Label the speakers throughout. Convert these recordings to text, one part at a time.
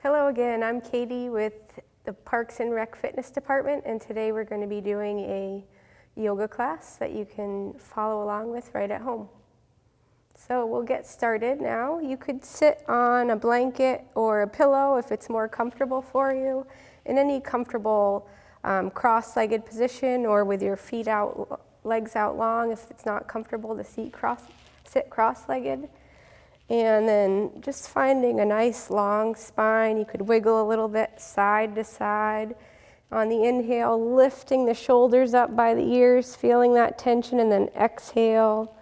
Speaker 1: Hello again, I'm Katie with the Parks and Rec Fitness Department, and today we're going to be doing a yoga class that you can follow along with right at home. So we'll get started now. You could sit on a blanket or a pillow if it's more comfortable for you, in any comfortable cross-legged position, or with your feet out, legs out long if it's not comfortable to sit cross-legged. And then just finding a nice long spine. You could wiggle a little bit side to side. On the inhale, lifting the shoulders up by the ears, feeling that tension, and then exhale,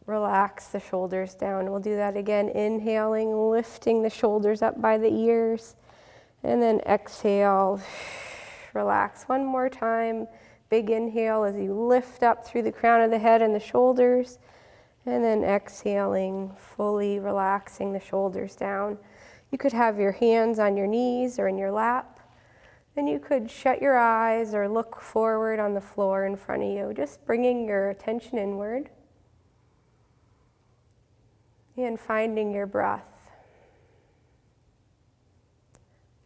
Speaker 1: relax the shoulders down. We'll do that again, inhaling, lifting the shoulders up by the ears, and then exhale, relax. One more time, big inhale as you lift up through the crown of the head and the shoulders. And then exhaling, fully relaxing the shoulders down. You could have your hands on your knees or in your lap. And you could shut your eyes or look forward on the floor in front of you, just bringing your attention inward and finding your breath.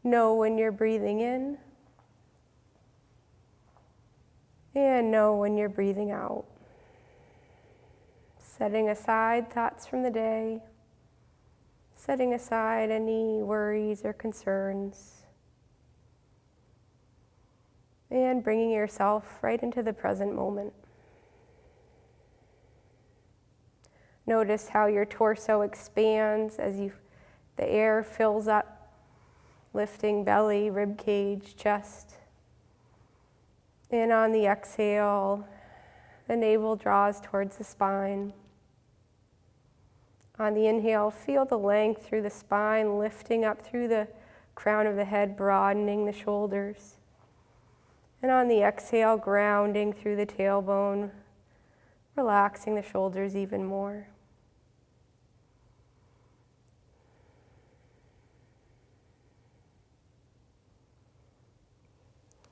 Speaker 1: Know when you're breathing in and know when you're breathing out. Setting aside thoughts from the day, setting aside any worries or concerns, and bringing yourself right into the present moment. Notice how your torso expands as the air fills up, lifting belly, rib cage, chest. And on the exhale, the navel draws towards the spine. On the inhale, feel the length through the spine, lifting up through the crown of the head, broadening the shoulders. And on the exhale, grounding through the tailbone, relaxing the shoulders even more.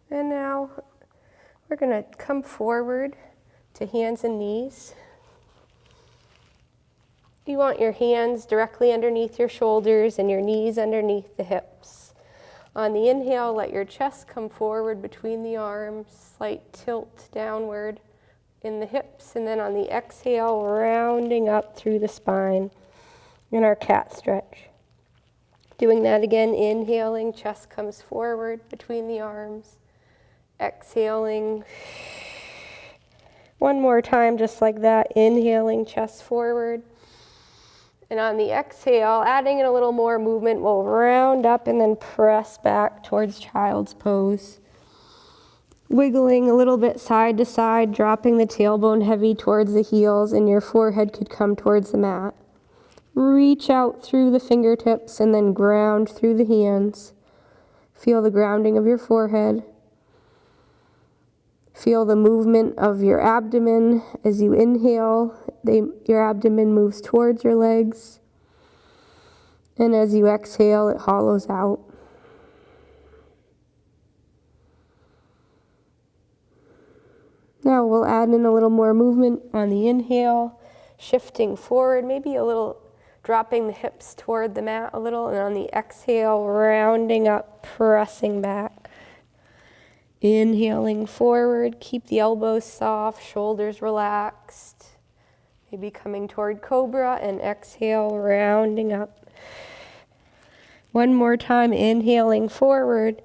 Speaker 1: And now we're going to come forward to hands and knees. You want your hands directly underneath your shoulders and your knees underneath the hips. On the inhale, let your chest come forward between the arms, slight tilt downward in the hips, and then on the exhale, rounding up through the spine in our cat stretch. Doing that again, inhaling, chest comes forward between the arms. Exhaling, one more time just like that, inhaling, chest forward. And on the exhale, adding in a little more movement, we'll round up and then press back towards child's pose. Wiggling a little bit side to side, dropping the tailbone heavy towards the heels, and your forehead could come towards the mat. Reach out through the fingertips and then ground through the hands. Feel the grounding of your forehead. Feel the movement of your abdomen as you inhale. Your abdomen moves towards your legs. And as you exhale, it hollows out. Now we'll add in a little more movement on the inhale, shifting forward, maybe a little dropping the hips toward the mat a little, and on the exhale, rounding up, pressing back. Inhaling forward, keep the elbows soft, shoulders relaxed. Maybe coming toward cobra, and exhale, rounding up. One more time, inhaling forward.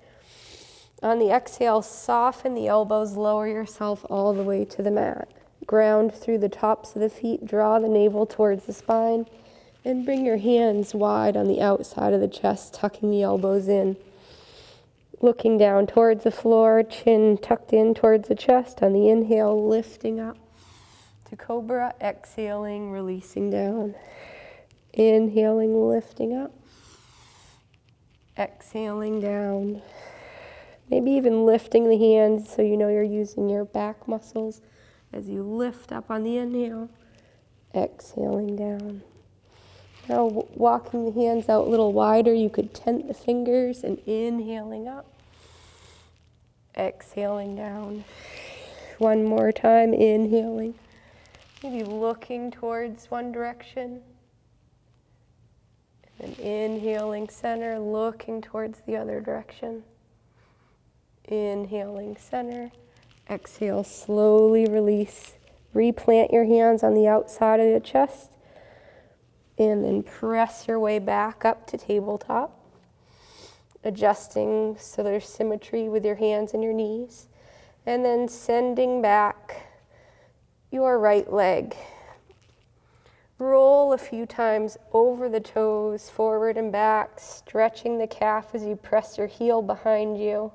Speaker 1: On the exhale, soften the elbows, lower yourself all the way to the mat. Ground through the tops of the feet, draw the navel towards the spine, and bring your hands wide on the outside of the chest, tucking the elbows in. Looking down towards the floor, chin tucked in towards the chest. On the inhale, lifting up to cobra, exhaling, releasing down. Inhaling, lifting up. Exhaling down. Maybe even lifting the hands so you know you're using your back muscles as you lift up on the inhale. Exhaling down. Now walking the hands out a little wider, you could tent the fingers and inhaling up. Exhaling down. One more time, inhaling. Maybe looking towards one direction. And inhaling center, looking towards the other direction. Inhaling center. Exhale, slowly release. Replant your hands on the outside of the chest. And then press your way back up to tabletop. Adjusting so there's symmetry with your hands and your knees. And then sending back your right leg. Roll a few times over the toes, forward and back, stretching the calf as you press your heel behind you.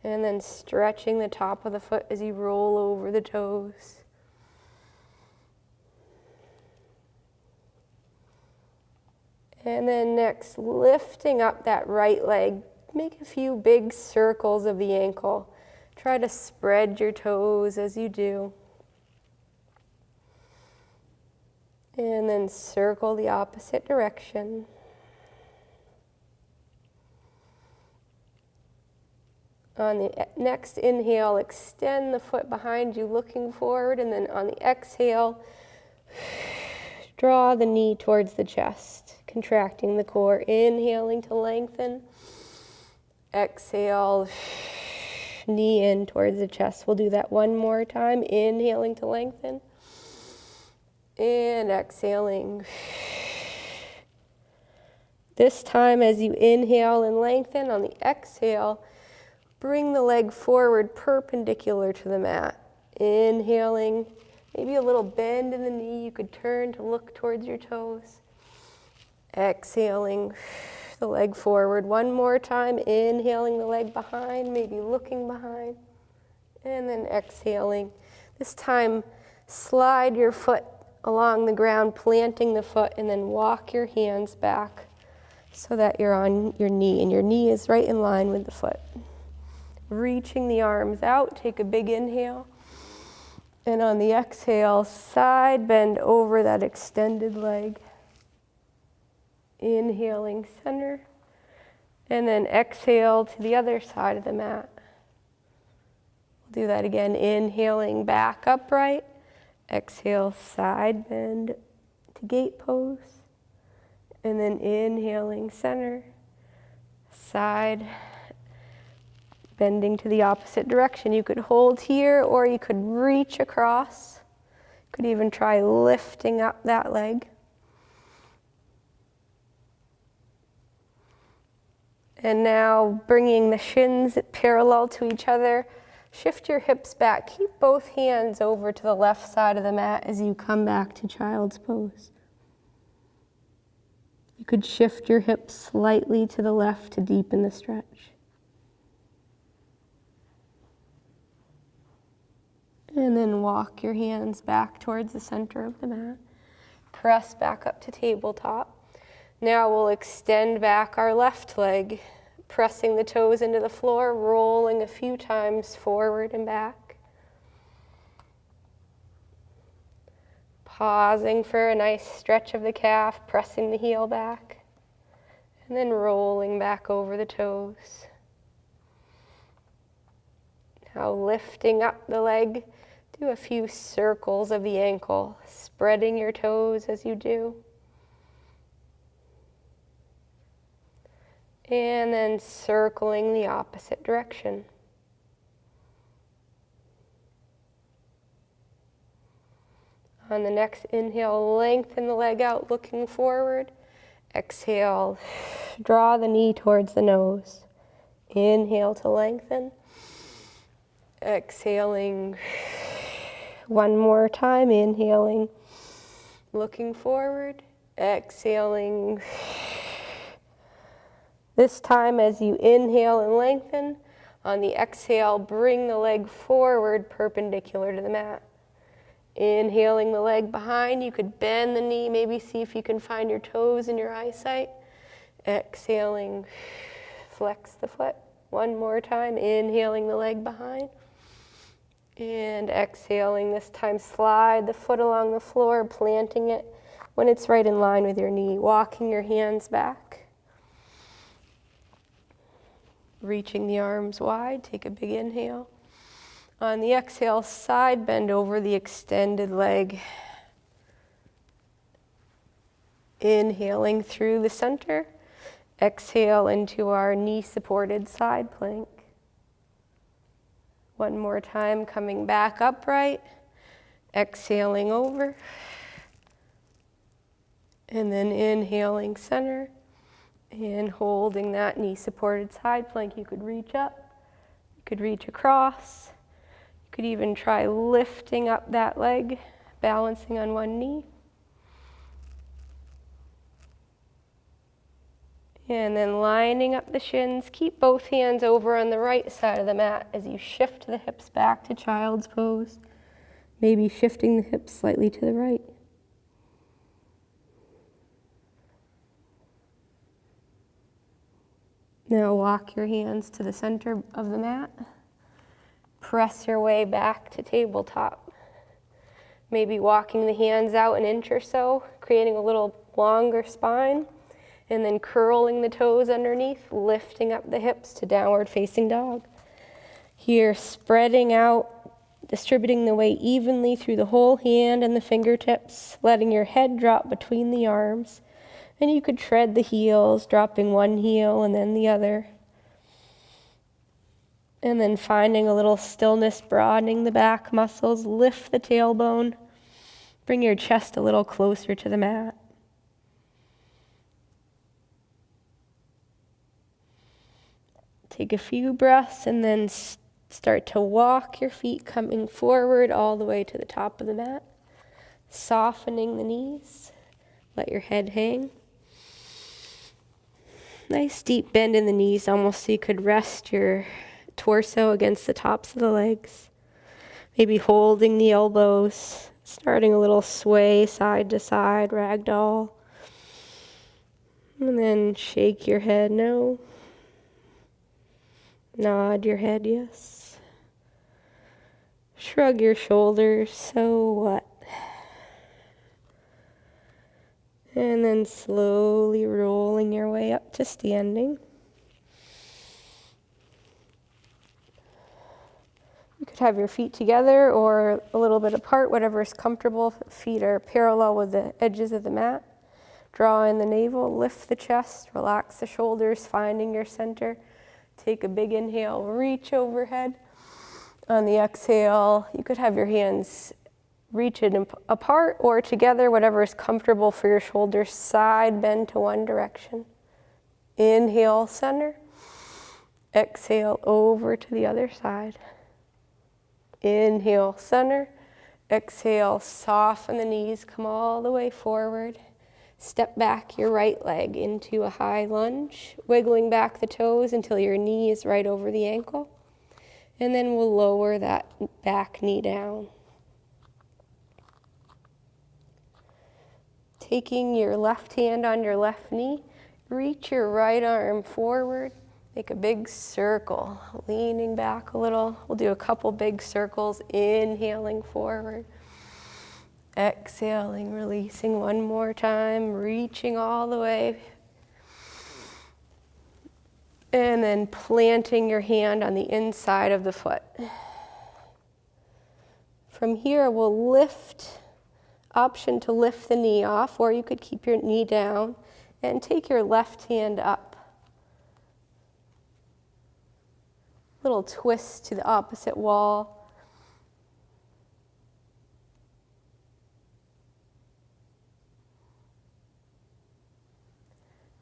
Speaker 1: And then stretching the top of the foot as you roll over the toes. And then next, lifting up that right leg. Make a few big circles of the ankle. Try to spread your toes as you do. And then circle the opposite direction. On the next inhale, extend the foot behind you, looking forward. And then on the exhale, draw the knee towards the chest, contracting the core. Inhaling to lengthen. Exhale, knee in towards the chest. We'll do that one more time. Inhaling to lengthen. And exhaling. This time as you inhale and lengthen, on the exhale, bring the leg forward perpendicular to the mat. Inhaling, maybe a little bend in the knee. You could turn to look towards your toes. Exhaling the leg forward. One more time, inhaling the leg behind, maybe looking behind. And then exhaling. This time, slide your foot along the ground, planting the foot, and then walk your hands back so that you're on your knee, and your knee is right in line with the foot. Reaching the arms out, take a big inhale. And on the exhale, side bend over that extended leg. Inhaling center. And then exhale to the other side of the mat. We'll do that again, inhaling back upright. Exhale, side bend to gate pose. And then inhaling center. Side bending to the opposite direction. You could hold here or you could reach across. You could even try lifting up that leg. And now bringing the shins parallel to each other. Shift your hips back. Keep both hands over to the left side of the mat as you come back to child's pose. You could shift your hips slightly to the left to deepen the stretch. And then walk your hands back towards the center of the mat. Press back up to tabletop. Now we'll extend back our left leg, pressing the toes into the floor, rolling a few times forward and back. Pausing for a nice stretch of the calf, pressing the heel back, and then rolling back over the toes. Now lifting up the leg, do a few circles of the ankle, spreading your toes as you do. And then circling the opposite direction. On the next inhale, lengthen the leg out, looking forward. Exhale, draw the knee towards the nose. Inhale to lengthen. Exhaling. One more time, inhaling, looking forward. Exhaling. This time as you inhale and lengthen, on the exhale, bring the leg forward perpendicular to the mat. Inhaling the leg behind, you could bend the knee, maybe see if you can find your toes in your eyesight. Exhaling, flex the foot. One more time, inhaling the leg behind. And exhaling, this time slide the foot along the floor, planting it when it's right in line with your knee, walking your hands back. Reaching the arms wide, take a big inhale. On the exhale, side bend over the extended leg. Inhaling through the center. Exhale into our knee-supported side plank. One more time, coming back upright. Exhaling over. And then inhaling center. And holding that knee-supported side plank. You could reach up. You could reach across. You could even try lifting up that leg, balancing on one knee. And then lining up the shins. Keep both hands over on the right side of the mat as you shift the hips back to child's pose. Maybe shifting the hips slightly to the right. Now walk your hands to the center of the mat. Press your way back to tabletop. Maybe walking the hands out an inch or so, creating a little longer spine, and then curling the toes underneath, lifting up the hips to downward facing dog. Here, spreading out, distributing the weight evenly through the whole hand and the fingertips, letting your head drop between the arms. And you could tread the heels, dropping one heel and then the other. And then finding a little stillness, broadening the back muscles, lift the tailbone, bring your chest a little closer to the mat. Take a few breaths and then start to walk your feet coming forward all the way to the top of the mat, softening the knees, let your head hang. Nice deep bend in the knees, almost so you could rest your torso against the tops of the legs. Maybe holding the elbows, starting a little sway side to side, ragdoll. And then shake your head no. Nod your head yes. Shrug your shoulders, so what? And then slowly rolling your way up to standing. You could have your feet together or a little bit apart, whatever is comfortable. Feet are parallel with the edges of the mat. Draw in the navel, lift the chest, relax the shoulders, finding your center. Take a big inhale, reach overhead. On the exhale, you could have your hands reach it apart or together, whatever is comfortable for your shoulders. Side bend to one direction. Inhale, center. Exhale, over to the other side. Inhale, center. Exhale, soften the knees, come all the way forward. Step back your right leg into a high lunge, wiggling back the toes until your knee is right over the ankle. And then we'll lower that back knee down. Taking your left hand on your left knee, reach your right arm forward, make a big circle, leaning back a little. We'll do a couple big circles, inhaling forward, exhaling, releasing one more time, reaching all the way. And then planting your hand on the inside of the foot. From here, we'll lift. Option to lift the knee off, or you could keep your knee down and take your left hand up. Little twist to the opposite wall.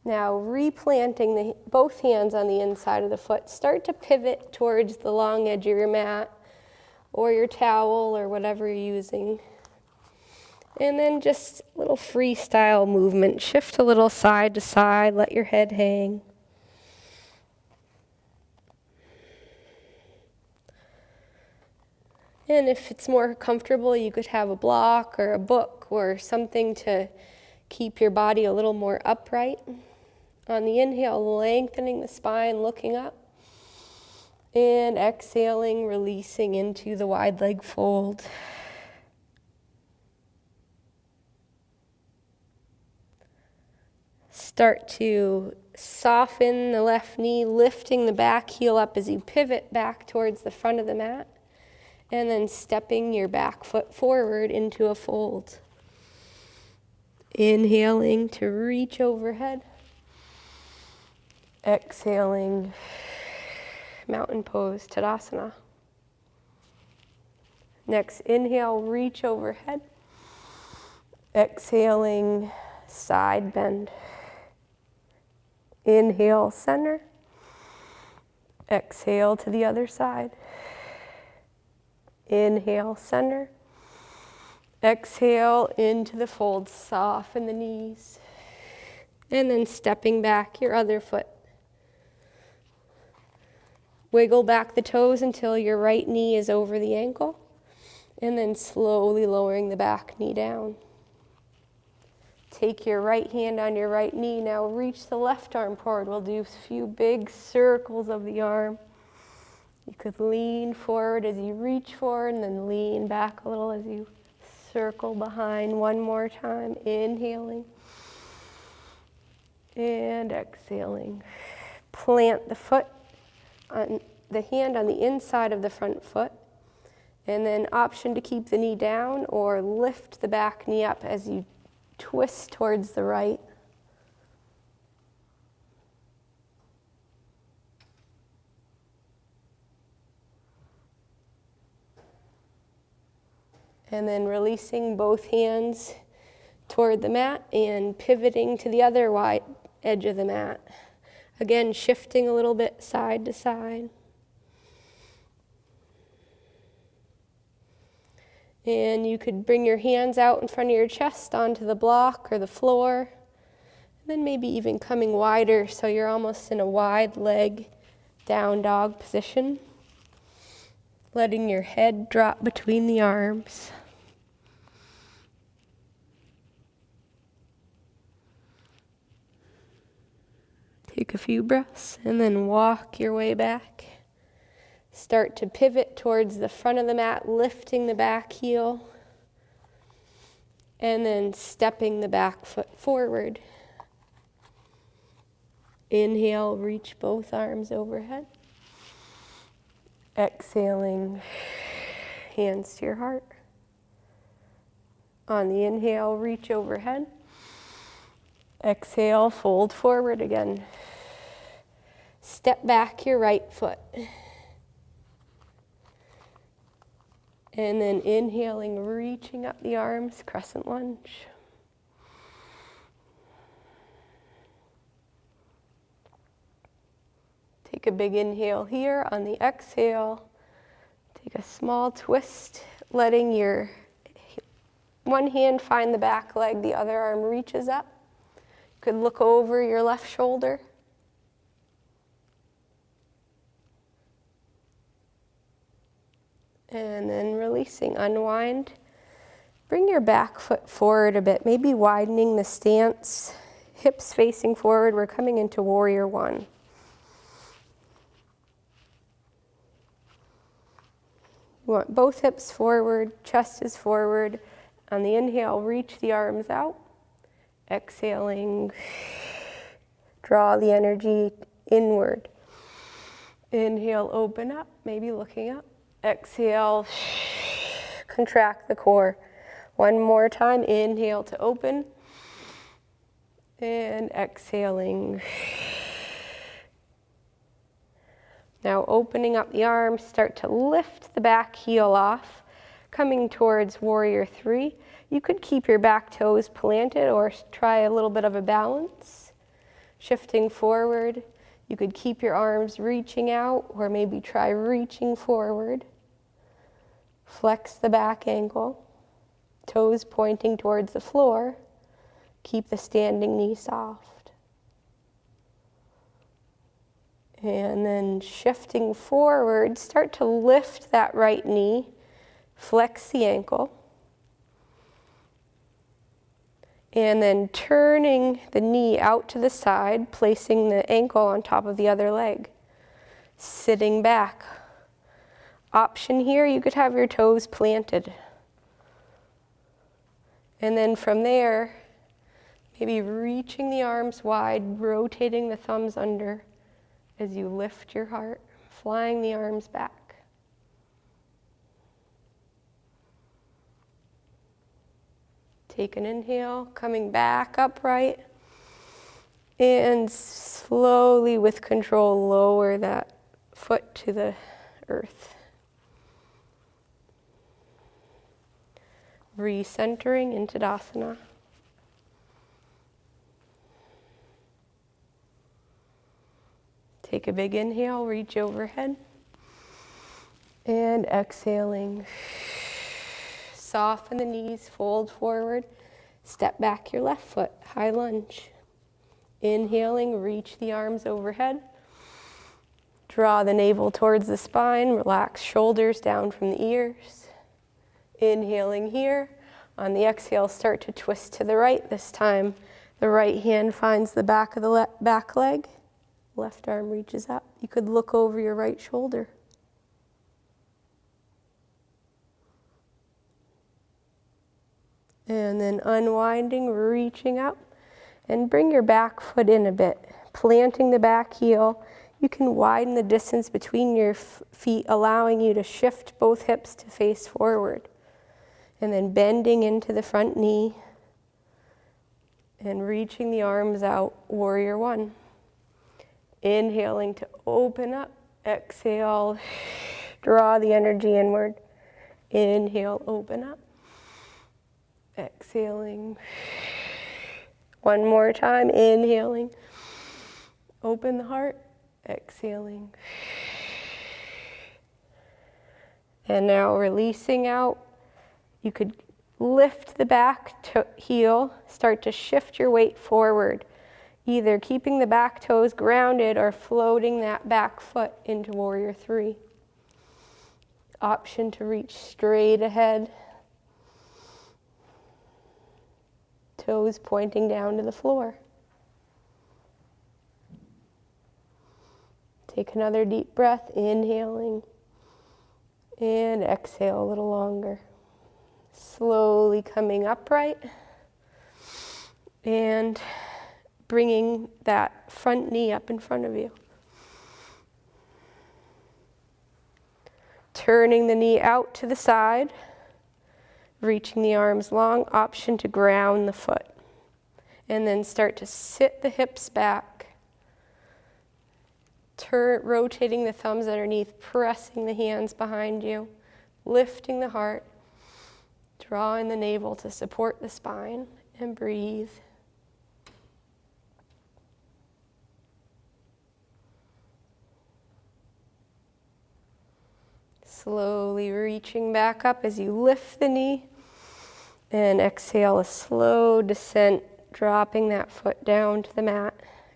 Speaker 1: Now replanting both hands on the inside of the foot. Start to pivot towards the long edge of your mat or your towel or whatever you're using. And then just a little freestyle movement. Shift a little side to side. Let your head hang. And if it's more comfortable, you could have a block or a book or something to keep your body a little more upright. On the inhale, lengthening the spine, looking up. And exhaling, releasing into the wide leg fold. Start to soften the left knee, lifting the back heel up as you pivot back towards the front of the mat, and then stepping your back foot forward into a fold. Inhaling to reach overhead. Exhaling, mountain pose, Tadasana. Next, inhale, reach overhead. Exhaling, side bend. Inhale, center. Exhale to the other side. Inhale, center. Exhale into the fold, soften the knees. And then stepping back your other foot. Wiggle back the toes until your right knee is over the ankle. And then slowly lowering the back knee down. Take your right hand on your right knee. Now reach the left arm forward. We'll do a few big circles of the arm. You could lean forward as you reach forward and then lean back a little as you circle behind. One more time. Inhaling. And exhaling. Plant the foot on the hand on the inside of the front foot. And then option to keep the knee down or lift the back knee up as you twist towards the right. And then releasing both hands toward the mat and pivoting to the other wide edge of the mat. Again, shifting a little bit side to side. And you could bring your hands out in front of your chest onto the block or the floor. And then maybe even coming wider so you're almost in a wide leg down dog position. Letting your head drop between the arms. Take a few breaths and then walk your way back. Start to pivot towards the front of the mat, lifting the back heel, and then stepping the back foot forward. Inhale, reach both arms overhead. Exhaling, hands to your heart. On the inhale, reach overhead. Exhale, fold forward again. Step back your right foot. And then inhaling, reaching up the arms, crescent lunge. Take a big inhale here. On the exhale, take a small twist, letting your one hand find the back leg, the other arm reaches up. You could look over your left shoulder. And then releasing, unwind. Bring your back foot forward a bit, maybe widening the stance, hips facing forward. We're coming into warrior one. You want both hips forward, chest is forward. On the inhale, reach the arms out. Exhaling, draw the energy inward. Inhale, open up, maybe looking up. Exhale, contract the core. One more time, inhale to open. And exhaling. Now opening up the arms, start to lift the back heel off, coming towards warrior three. You could keep your back toes planted or try a little bit of a balance. Shifting forward. You could keep your arms reaching out or maybe try reaching forward. Flex the back ankle, toes pointing towards the floor. Keep the standing knee soft. And then shifting forward, start to lift that right knee, flex the ankle. And then turning the knee out to the side, placing the ankle on top of the other leg. Sitting back. Option here, you could have your toes planted. And then from there, maybe reaching the arms wide, rotating the thumbs under as you lift your heart, flying the arms back. Take an inhale, coming back upright. And slowly, with control, lower that foot to the earth. Recentering into Tadasana. Take a big inhale, reach overhead. And exhaling. Soften the knees, fold forward. Step back your left foot, high lunge. Inhaling, reach the arms overhead. Draw the navel towards the spine, relax shoulders down from the ears. Inhaling here. On the exhale, start to twist to the right. This time, the right hand finds the back of the back leg. Left arm reaches up. You could look over your right shoulder. And then unwinding, reaching up. And bring your back foot in a bit, planting the back heel. You can widen the distance between your feet, allowing you to shift both hips to face forward. And then bending into the front knee and reaching the arms out, warrior one. Inhaling to open up, exhale, draw the energy inward. Inhale, open up, exhaling. One more time, inhaling, open the heart, exhaling. And now releasing out. You could lift the back heel, start to shift your weight forward, either keeping the back toes grounded or floating that back foot into warrior three. Option to reach straight ahead. Toes pointing down to the floor. Take another deep breath, inhaling, and exhale a little longer. Slowly coming upright and bringing that front knee up in front of you. Turning the knee out to the side. Reaching the arms long, option to ground the foot. And then start to sit the hips back. Rotating the thumbs underneath, pressing the hands behind you, lifting the heart, drawing the navel to support the spine, and breathe. Slowly reaching back up as you lift the knee. And exhale, a slow descent, dropping that foot down to the mat,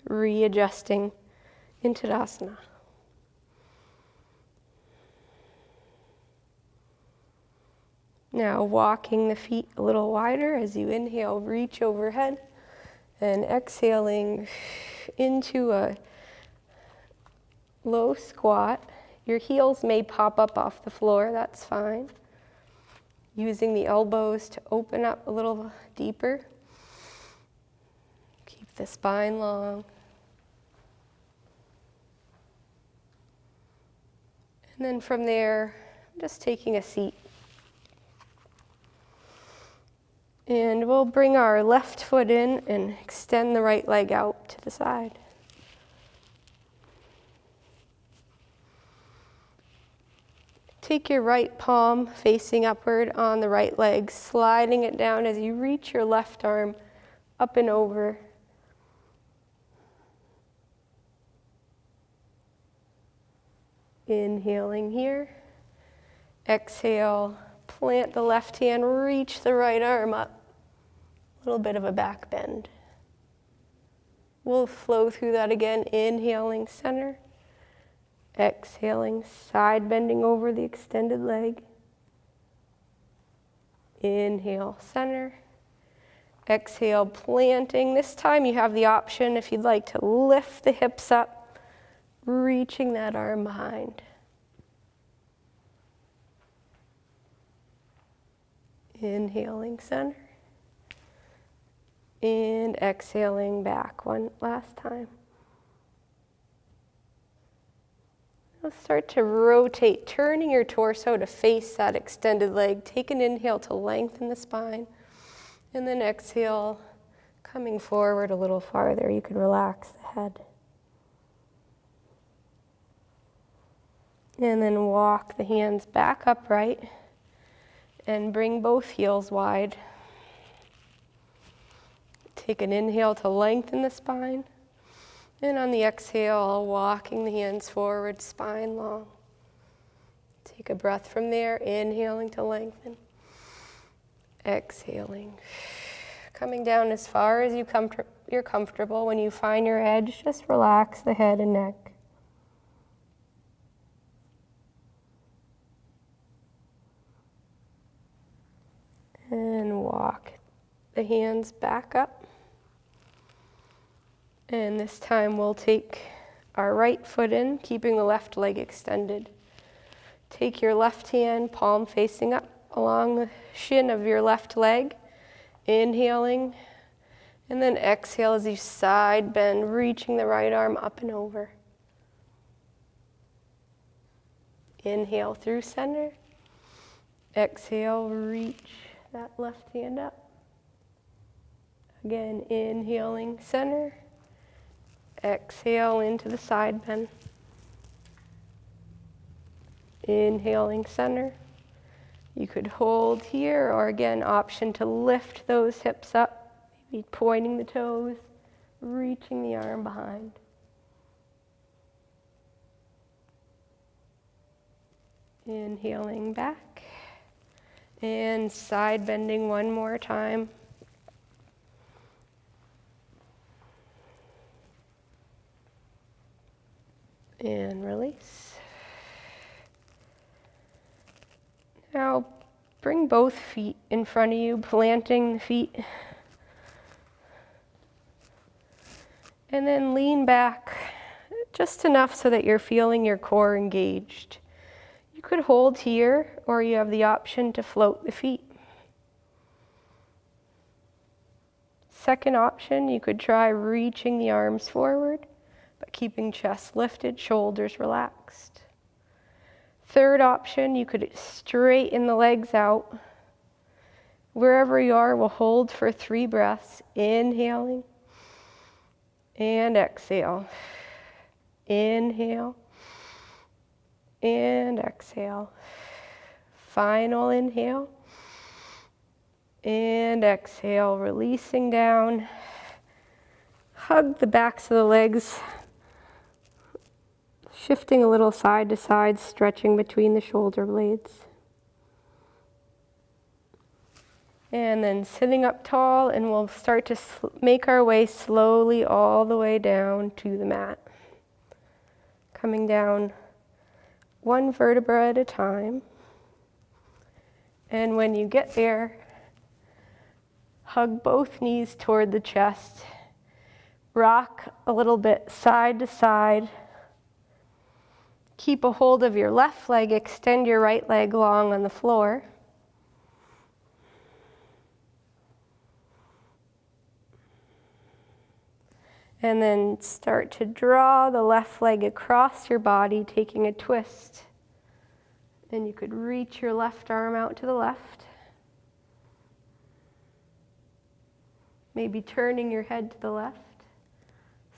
Speaker 1: readjusting into Tadasana. Now walking the feet a little wider as you inhale, reach overhead, and exhaling into a low squat. Your heels may pop up off the floor, that's fine. Using the elbows to open up a little deeper. Keep the spine long. And then from there, just taking a seat. And we'll bring our left foot in and extend the right leg out to the side. Take your right palm facing upward on the right leg, sliding it down as you reach your left arm up and over. Inhaling here. Exhale, plant the left hand, reach the right arm up. A little bit of a back bend. We'll flow through that again, inhaling center. Exhaling, side bending over the extended leg. Inhale, center. Exhale, planting. This time you have the option, if you'd like, to lift the hips up, reaching that arm behind. Inhaling, center. And exhaling back one last time. Start to rotate, turning your torso to face that extended leg. Take an inhale to lengthen the spine. And then exhale, coming forward a little farther. You could relax the head. And then walk the hands back upright and bring both heels wide. Take an inhale to lengthen the spine. And on the exhale, walking the hands forward, spine long. Take a breath from there, inhaling to lengthen. Exhaling. Coming down as far as you're comfortable. When you find your edge, just relax the head and neck. And walk the hands back up. And this time we'll take our right foot in, keeping the left leg extended. Take your left hand, palm facing up, along the shin of your left leg. Inhaling, and then exhale as you side bend, reaching the right arm up and over. Inhale through center. Exhale, reach that left hand up. Again, inhaling center. Exhale into the side bend. Inhaling center. You could hold here, or again, option to lift those hips up, maybe pointing the toes, reaching the arm behind. Inhaling back, and side bending one more time. And release. Now, bring both feet in front of you, planting the feet. And then lean back just enough so that you're feeling your core engaged. You could hold here, or you have the option to float the feet. Second option, you could try reaching the arms forward, but keeping chest lifted, shoulders relaxed. Third option, you could straighten the legs out. Wherever you are, we'll hold for 3 breaths. Inhaling and exhale. Inhale and exhale. Final inhale and exhale, releasing down. Hug the backs of the legs. Shifting a little side to side, stretching between the shoulder blades. And then sitting up tall, and we'll start to make our way slowly all the way down to the mat. Coming down one vertebra at a time. And when you get there, hug both knees toward the chest. Rock a little bit side to side. Keep a hold of your left leg, extend your right leg long on the floor. And then start to draw the left leg across your body, taking a twist. And you could reach your left arm out to the left. Maybe turning your head to the left,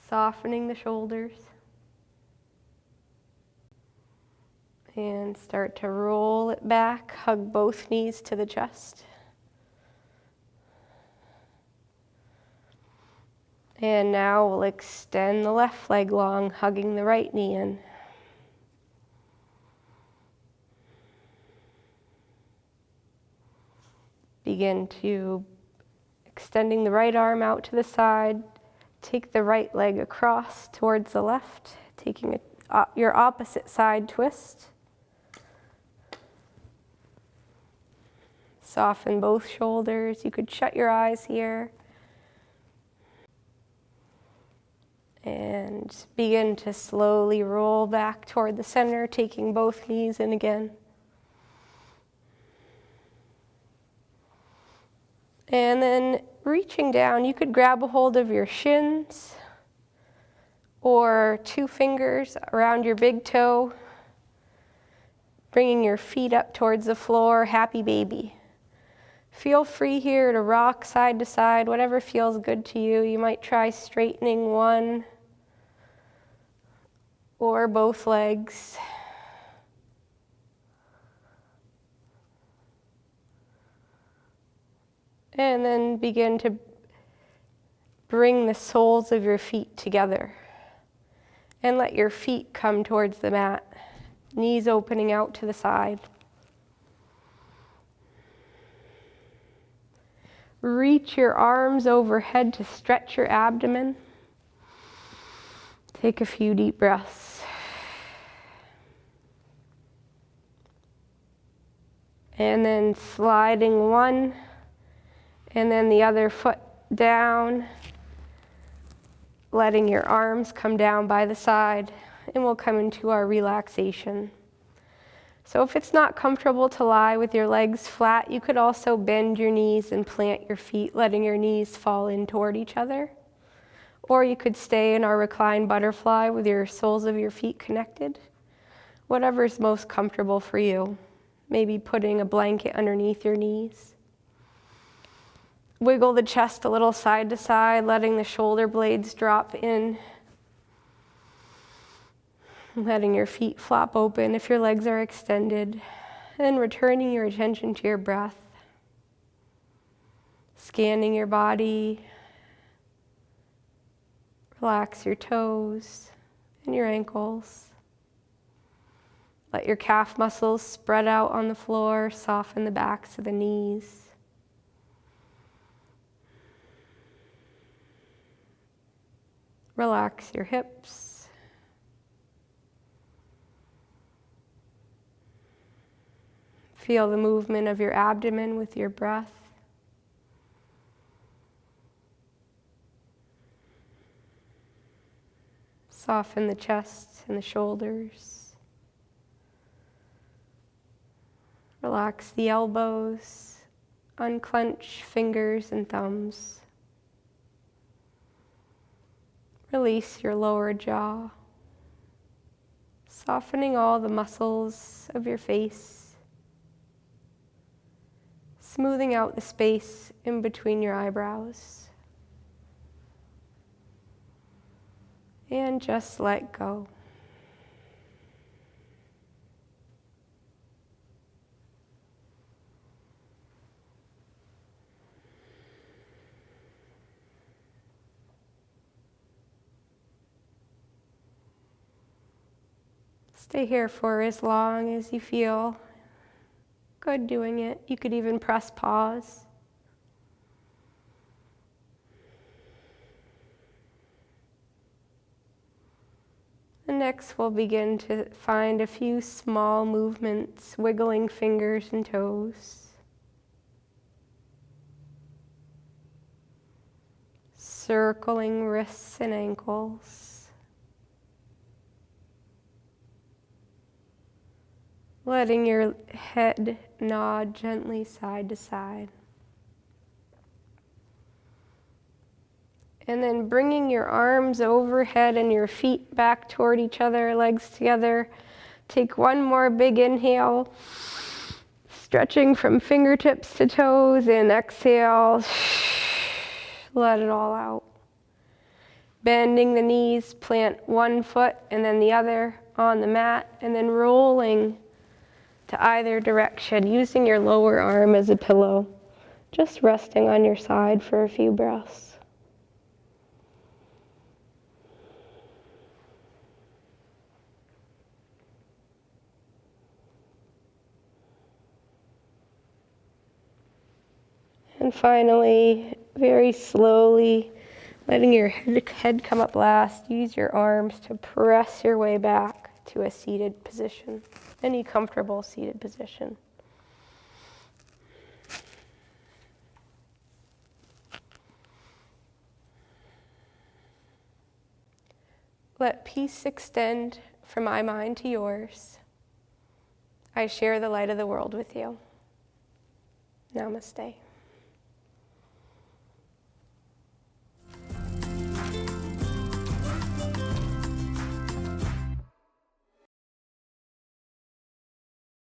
Speaker 1: softening the shoulders. And start to roll it back, hug both knees to the chest. And now we'll extend the left leg long, hugging the right knee in. Begin to extending the right arm out to the side. Take the right leg across towards the left, taking your opposite side twist. Soften both shoulders. You could shut your eyes here. And begin to slowly roll back toward the center, taking both knees in again. And then reaching down, you could grab a hold of your shins or 2 fingers around your big toe, bringing your feet up towards the floor, happy baby. Feel free here to rock side to side, whatever feels good to you. You might try straightening one or both legs. And then begin to bring the soles of your feet together. And let your feet come towards the mat, knees opening out to the side. Reach your arms overhead to stretch your abdomen. Take a few deep breaths. And then sliding one and then the other foot down, letting your arms come down by the side, and we'll come into our relaxation. So if it's not comfortable to lie with your legs flat, you could also bend your knees and plant your feet, letting your knees fall in toward each other. Or you could stay in our reclined butterfly with your soles of your feet connected. Whatever's most comfortable for you. Maybe putting a blanket underneath your knees. Wiggle the chest a little side to side, letting the shoulder blades drop in. Letting your feet flop open if your legs are extended. And returning your attention to your breath. Scanning your body. Relax your toes and your ankles. Let your calf muscles spread out on the floor, soften the backs of the knees. Relax your hips. Feel the movement of your abdomen with your breath. Soften the chest and the shoulders. Relax the elbows, unclench fingers and thumbs. Release your lower jaw, softening all the muscles of your face, smoothing out the space in between your eyebrows. And just let go. Stay here for as long as you feel good doing it. You could even press pause. And next we'll begin to find a few small movements, wiggling fingers and toes. Circling wrists and ankles. Letting your head nod gently side to side. And then bringing your arms overhead and your feet back toward each other, legs together. Take one more big inhale, stretching from fingertips to toes, and exhale, let it all out. Bending the knees, plant one foot and then the other on the mat, and then rolling to either direction, using your lower arm as a pillow, just resting on your side for a few breaths. And finally, very slowly, letting your head come up last, use your arms to press your way back to a seated position, any comfortable seated position. Let peace extend from my mind to yours. I share the light of the world with you. Namaste.